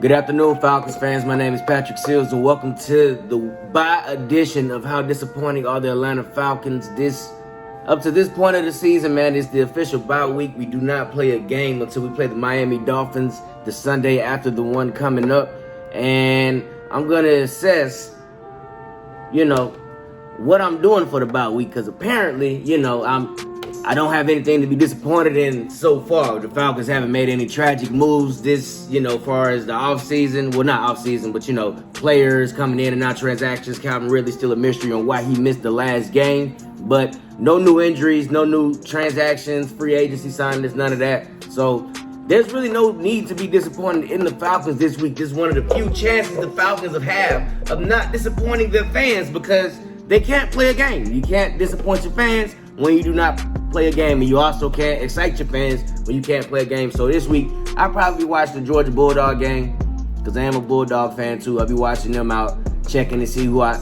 Good afternoon, Falcons fans. My name is Patrick Seals, and welcome to the bye edition of How Disappointing Are the Atlanta Falcons. Up to this point of the season, man, it's the official bye week. We do not play a game until we play the Miami Dolphins the Sunday after the one coming up. And I'm going to assess, what I'm doing for the bye week, because apparently, I don't have anything to be disappointed in so far. The Falcons haven't made any tragic moves this, far as the offseason. Well, not offseason, but, players coming in and out, transactions. Calvin Ridley still a mystery on why he missed the last game. But no new injuries, no new transactions, free agency signings, none of that. So there's really no need to be disappointed in the Falcons this week. This is one of the few chances the Falcons have had of not disappointing their fans, because they can't play a game. You can't disappoint your fans when you do not play a game, and you also can't excite your fans when you can't play a game. So this week, I'll probably watch the Georgia Bulldog game, because I am a Bulldog fan too. I'll be watching them out, checking to see who I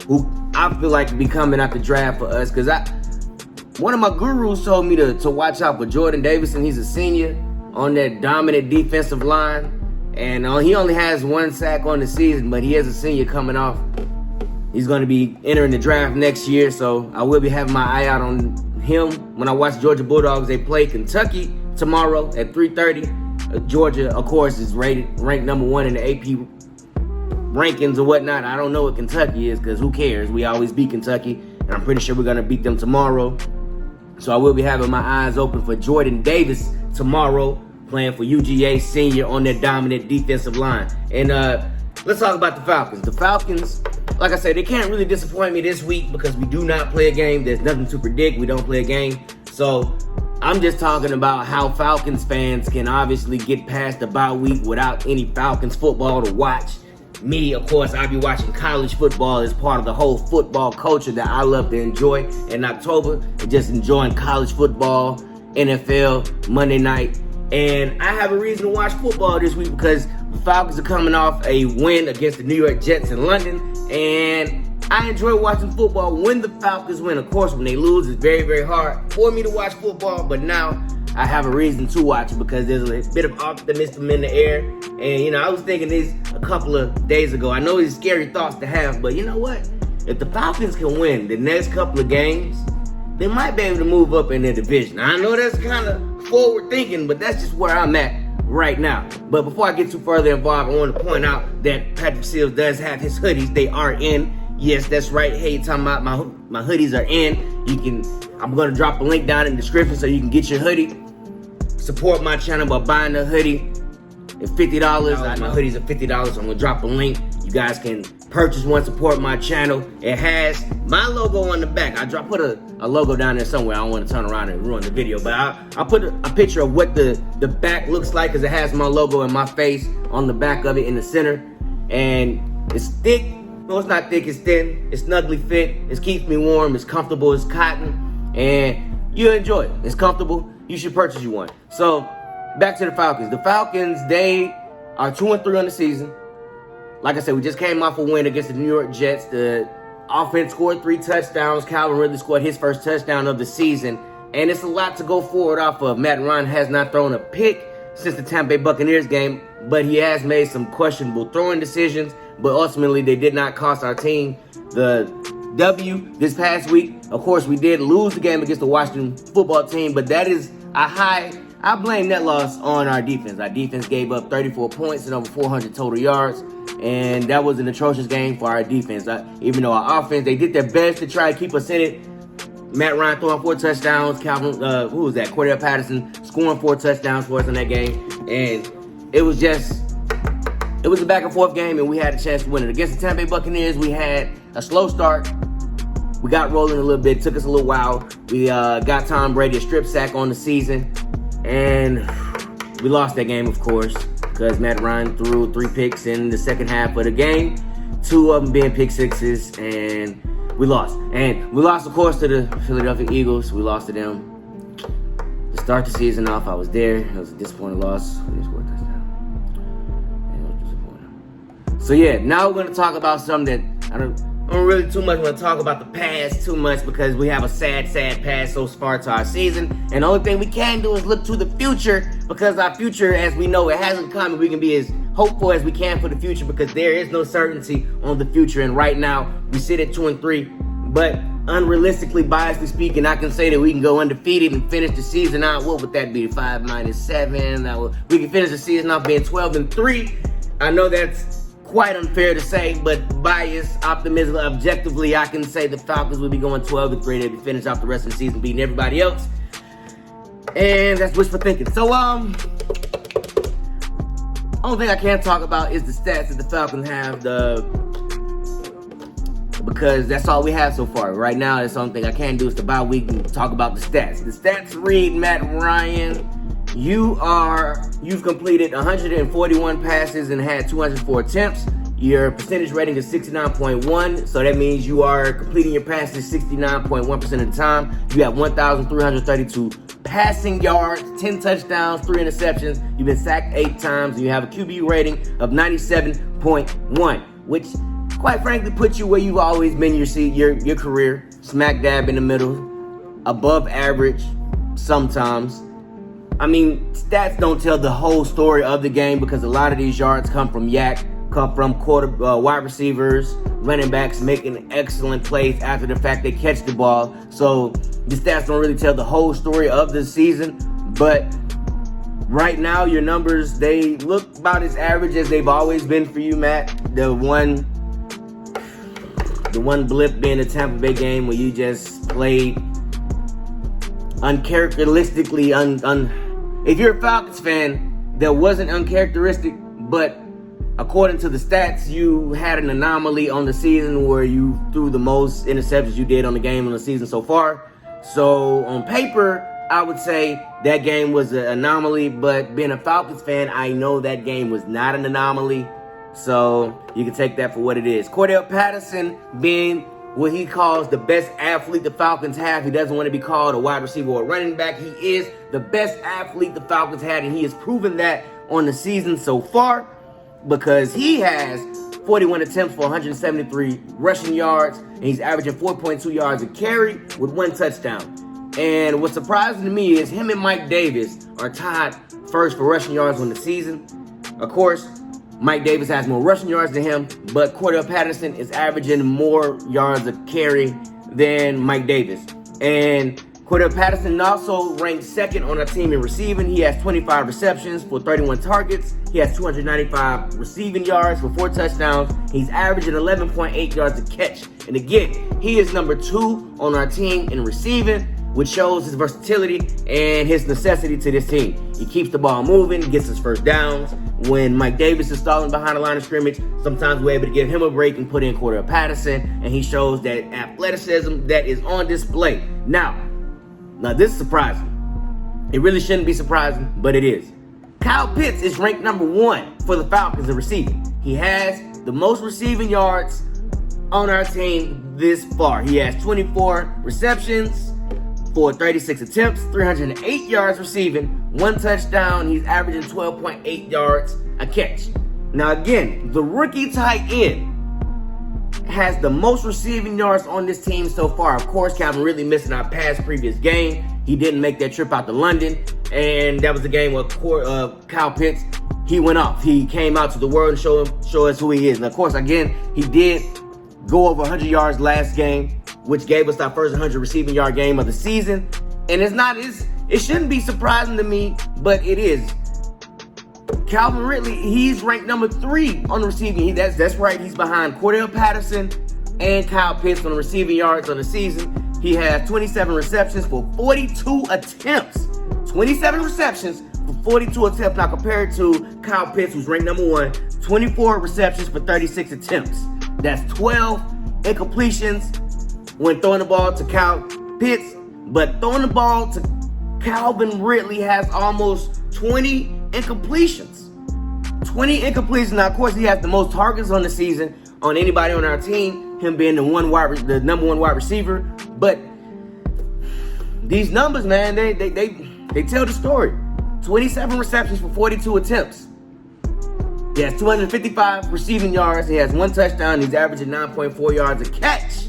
feel like will be coming out the draft for us. Because one of my gurus told me to watch out for Jordan Davison. He's a senior on that dominant defensive line, and he only has one sack on the season, but he is a senior coming off. He's going to be entering the draft next year, so I will be having my eye out on him when I watch Georgia Bulldogs. They play Kentucky tomorrow at 3:30. Georgia, of course, is ranked number one in the AP rankings or whatnot. I don't know what Kentucky is, because who cares? We always beat Kentucky, and I'm pretty sure we're going to beat them tomorrow. So I will be having my eyes open for Jordan Davis tomorrow, playing for UGA senior on their dominant defensive line. And let's talk about the Falcons. The Falcons, like I said, they can't really disappoint me this week because we do not play a game. There's nothing to predict. We don't play a game. So I'm just talking about how Falcons fans can obviously get past the bye week without any Falcons football to watch. Me, of course, I'll be watching college football as part of the whole football culture that I love to enjoy in October. And just enjoying college football, NFL, Monday night. And I have a reason to watch football this week because the Falcons are coming off a win against the New York Jets in London. And I enjoy watching football when the Falcons win. Of course, when they lose, it's very, very hard for me to watch football. But now I have a reason to watch it because there's a bit of optimism in the air. And, I was thinking this a couple of days ago. I know it's scary thoughts to have, but you know what? If the Falcons can win the next couple of games, they might be able to move up in their division. I know that's kind of forward thinking, but that's just where I'm at right now. But before I get too further involved, I want to point out that Patrick Seals does have his hoodies. They are in. Yes, that's right. Hey, you're talking about my hoodies are in. I'm going to drop a link down in the description so you can get your hoodie. Support my channel by buying the hoodie. It's $50. My hoodies are $50. I'm going to drop a link. You guys can purchase one, support my channel. It has my logo on the back. I put a logo down there somewhere. I don't want to turn around and ruin the video, but I'll put a picture of what the back looks like, because it has my logo and my face on the back of it in the center. And it's thick. No, it's not thick. It's thin. It's snugly fit. It keeps me warm. It's comfortable. It's cotton. And you'll enjoy it. It's comfortable. You should purchase you one. So, back to the Falcons. The Falcons, they are 2-3 on the season. Like I said, we just came off a win against the New York Jets. The offense scored 3 touchdowns. Calvin Ridley scored his first touchdown of the season. And it's a lot to go forward off of. Matt Ryan has not thrown a pick since the Tampa Bay Buccaneers game, but he has made some questionable throwing decisions. But ultimately, they did not cost our team the W this past week. Of course, we did lose the game against the Washington football team, but that is I blame that loss on our defense. Our defense gave up 34 points and over 400 total yards. And that was an atrocious game for our defense. Even though our offense, they did their best to try to keep us in it. Matt Ryan throwing 4 touchdowns. Cordell Patterson scoring 4 touchdowns for us in that game. And it was a back and forth game, and we had a chance to win it. Against the Tampa Bay Buccaneers, we had a slow start. We got rolling a little bit. Took us a little while. We got Tom Brady a strip sack on the season. And we lost that game, of course, because Matt Ryan threw 3 picks in the second half of the game, 2 of them being pick sixes, and we lost. And we lost, of course, to the Philadelphia Eagles. We lost to them to start the season off. I was there. It was a disappointing loss. We scored a touchdown. It was disappointing. So yeah, now we're going to talk about something that I don't really too much want to talk about the past too much, because we have a sad past so far to our season. And the only thing we can do is look to the future, because our future, as we know, it hasn't come, and we can be as hopeful as we can for the future, because there is no certainty on the future. And right now, we sit at 2-3. But unrealistically, biasly speaking, I can say that we can go undefeated and finish the season out. What would that be? 5-7. We can finish the season off being 12-3. I know that's quite unfair to say, but bias, optimism, objectively, I can say the Falcons will be going 12-3. They'll be finished off the rest of the season, beating everybody else. And that's wishful thinking. So, only thing I can talk about is the stats that the Falcons have, because that's all we have so far. Right now, that's the only thing I can do is the bye week and talk about the stats. The stats read, Matt Ryan, you've completed 141 passes and had 204 attempts. Your percentage rating is 69.1, so that means you are completing your passes 69.1% of the time. You have 1,332 passing yards, 10 touchdowns, 3 interceptions. You've been sacked 8 times, and you have a QB rating of 97.1, which quite frankly puts you where you've always been your career, smack dab in the middle, above average sometimes. I mean, stats don't tell the whole story of the game, because a lot of these yards come from wide receivers, running backs making excellent plays after the fact they catch the ball. So the stats don't really tell the whole story of the season. But right now, your numbers, they look about as average as they've always been for you, Matt. The one blip being the Tampa Bay game where you just played uncharacteristically. If you're a Falcons fan, that wasn't uncharacteristic, but according to the stats, you had an anomaly on the season where you threw the most interceptions you did on the game on the season so far. So on paper, I would say that game was an anomaly, but being a Falcons fan, I know that game was not an anomaly. So you can take that for what it is. Cordell Patterson being what he calls the best athlete the Falcons have. He doesn't want to be called a wide receiver or a running back. He is the best athlete the Falcons had, and he has proven that on the season so far, because he has 41 attempts for 173 rushing yards, and he's averaging 4.2 yards a carry with 1 touchdown. And what's surprising to me is him and Mike Davis are tied first for rushing yards on the season. Of course, Mike Davis has more rushing yards than him, but Cordell Patterson is averaging more yards a carry than Mike Davis. And Cordell Patterson also ranks second on our team in receiving. He has 25 receptions for 31 targets. He has 295 receiving yards for 4 touchdowns. He's averaging 11.8 yards a catch. And again, he is number 2 on our team in receiving, which shows his versatility and his necessity to this team. He keeps the ball moving, gets his first downs. When Mike Davis is stalling behind the line of scrimmage, sometimes we're able to give him a break and put in Cordell Patterson, and he shows that athleticism that is on display. Now this is surprising. It really shouldn't be surprising, but it is. Kyle Pitts is ranked number 1 for the Falcons in receiving. He has the most receiving yards on our team this far. He has 24 receptions for 36 attempts, 308 yards receiving, 1 touchdown. He's averaging 12.8 yards a catch. Now again, the rookie tight end has the most receiving yards on this team so far. Of course, Calvin Ridley missing our previous game. He didn't make that trip out to London, and that was the game where Kyle Pitts, he went off. He came out to the world and show us who he is. And of course, again, he did go over 100 yards last game, which gave us our first 100 receiving yard game of the season. And it shouldn't be surprising to me, but it is. Calvin Ridley, he's ranked number 3 on the receiving. That's right, he's behind Cordell Patterson and Kyle Pitts on the receiving yards on the season. He has 27 receptions for 42 attempts. 27 receptions for 42 attempts. Now compared to Kyle Pitts, who's ranked number 1, 24 receptions for 36 attempts. That's 12 incompletions when throwing the ball to Kyle Pitts, but throwing the ball to Calvin Ridley has almost 20 incompletions. 20 incompletions. Now, of course, he has the most targets on the season on anybody on our team, him being the number 1 wide receiver. But these numbers, man, they tell the story. 27 receptions for 42 attempts. He has 255 receiving yards. He has 1 touchdown. He's averaging 9.4 yards a catch.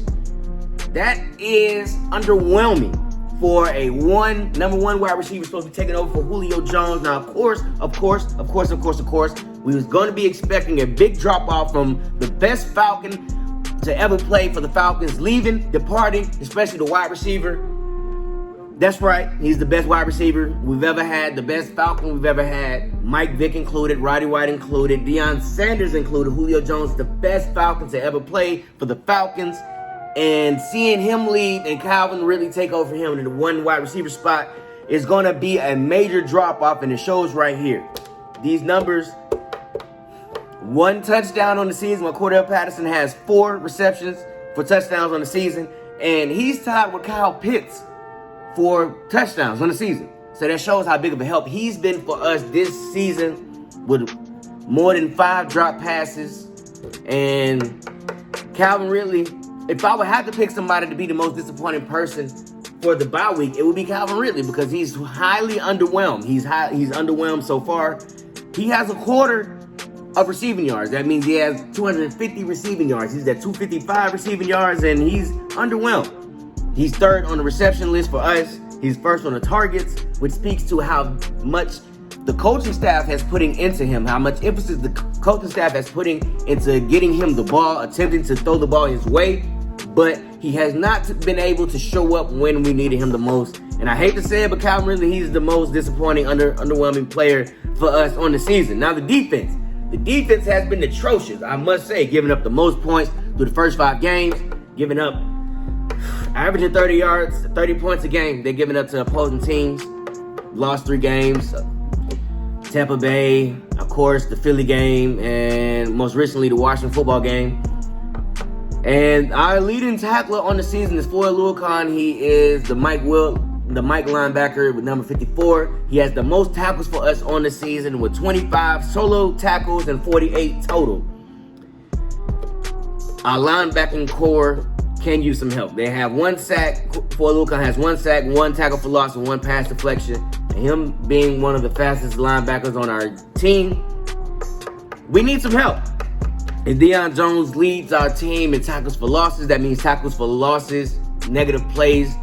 That is underwhelming for a number 1 wide receiver supposed to be taking over for Julio Jones. Now, of course, We was going to be expecting a big drop-off from the best Falcon to ever play for the Falcons, leaving, departing, especially the wide receiver. That's right, he's the best wide receiver we've ever had, the best Falcon we've ever had. Mike Vick included, Roddy White included, Deion Sanders included, Julio Jones, the best Falcon to ever play for the Falcons. And seeing him leave and Calvin Ridley take over him in the one wide receiver spot is going to be a major drop-off, and it shows right here. These numbers: 1 touchdown on the season, while Cordell Patterson has 4 receptions for touchdowns on the season, and he's tied with Kyle Pitts for touchdowns on the season. So that shows how big of a help he's been for us this season, with more than 5 drop passes. And Calvin Ridley, if I would have to pick somebody to be the most disappointing person for the bye week, it would be Calvin Ridley, because he's highly underwhelmed. He's underwhelmed so far. He has a quarter of receiving yards. That means he has 250 receiving yards. He's at 255 receiving yards, and he's underwhelmed. He's 3rd on the reception list for us. He's 1st on the targets, which speaks to how much the coaching staff has putting into him, how much emphasis the coaching staff has putting into getting him the ball, attempting to throw the ball his way. But he has not been able to show up when we needed him the most. And I hate to say it, but Calvin Ridley, he's the most disappointing, underwhelming player for us on the season. Now the defense. The defense has been atrocious, I must say, giving up the most points through the first 5 games, giving up, averaging 30 points a game. They're giving up to opposing teams. Lost 3 games. Tampa Bay, of course, the Philly game, and most recently the Washington football game. And our leading tackler on the season is Floyd Luakon. He is the Mike linebacker with number 54. He has the most tackles for us on the season with 25 solo tackles and 48 total. Our linebacking core can use some help. They have 1 sack. Floyd Luakon has 1 sack, 1 tackle for loss, and 1 pass deflection. And him being one of the fastest linebackers on our team, we need some help. And Deion Jones leads our team in tackles for losses. That means tackles for losses, negative plays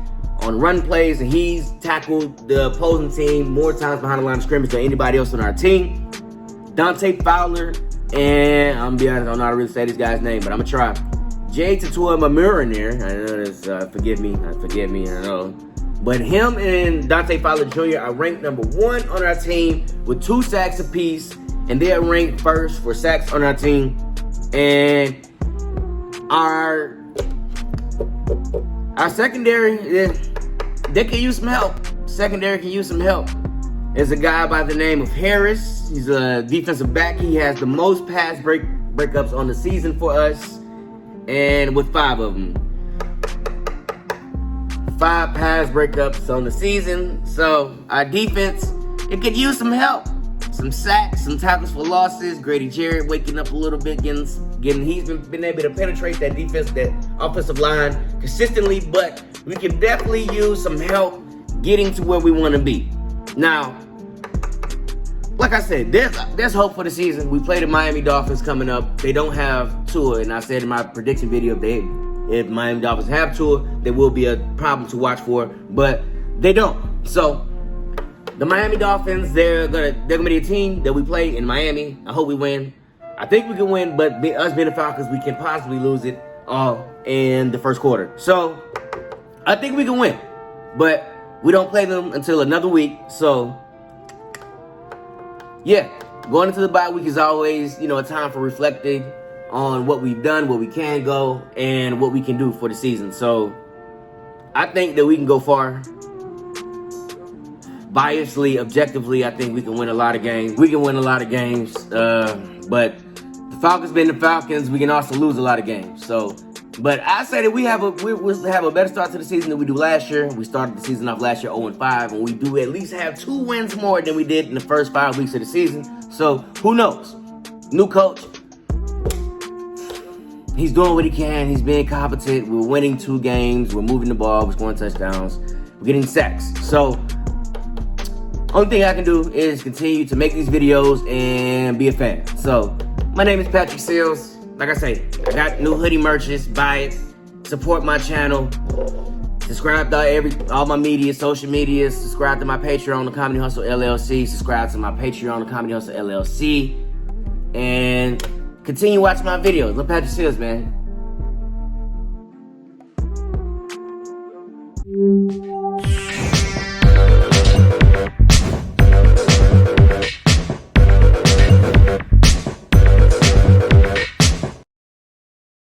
on run plays, and he's tackled the opposing team more times behind the line of scrimmage than anybody else on our team. Dante Fowler, and I'm gonna be honest, I don't know how to really say this guy's name, but I'm gonna try. Jay Tatua Mamura in there. I know this, forgive me, I know. But him and Dante Fowler Jr. are ranked number 1 on our team with 2 sacks apiece, and they are ranked 1st for sacks on our team. And our secondary, they can use some help. Secondary can use some help. There's a guy by the name of Harris. He's a defensive back. He has the most pass breakups on the season for us, and with 5 of them. 5 pass breakups on the season. So our defense, it could use some help. Some sacks, some tackles for losses. Grady Jarrett waking up a little bit, he's been able to penetrate that defense, that offensive line consistently, but we can definitely use some help getting to where we want to be. Now, like I said, there's hope for the season. We play the Miami Dolphins coming up. They don't have Tua, and I said in my prediction video, if Miami Dolphins have Tua, there will be a problem to watch for, but they don't. So the Miami Dolphins, they're gonna be a team that we play in Miami. I hope we win. I think we can win, but us being the Falcons, we can possibly lose it all in the first quarter. So I think we can win, but we don't play them until another week. So yeah, going into the bye week is always, a time for reflecting on what we've done, where we can go, and what we can do for the season. So I think that we can go far. Biasly, objectively, I think we can win a lot of games. But the Falcons being the Falcons, we can also lose a lot of games. So, but I say that we'll have a better start to the season than we do last year. We started the season off last year 0-5, and we do at least have 2 wins more than we did in the first 5 weeks of the season. So who knows? New coach. He's doing what he can. He's being competent. We're winning 2 games. We're moving the ball. We're scoring touchdowns. We're getting sacks. So only thing I can do is continue to make these videos and be a fan. So my name is Patrick Seals. Like I say, I got new hoodie merches. Buy it. Support my channel. Subscribe to all my media, social media. Subscribe to my Patreon, The Comedy Hustle LLC. Subscribe to my Patreon, The Comedy Hustle LLC. and continue watching my videos. Lil Patrick Seals, man.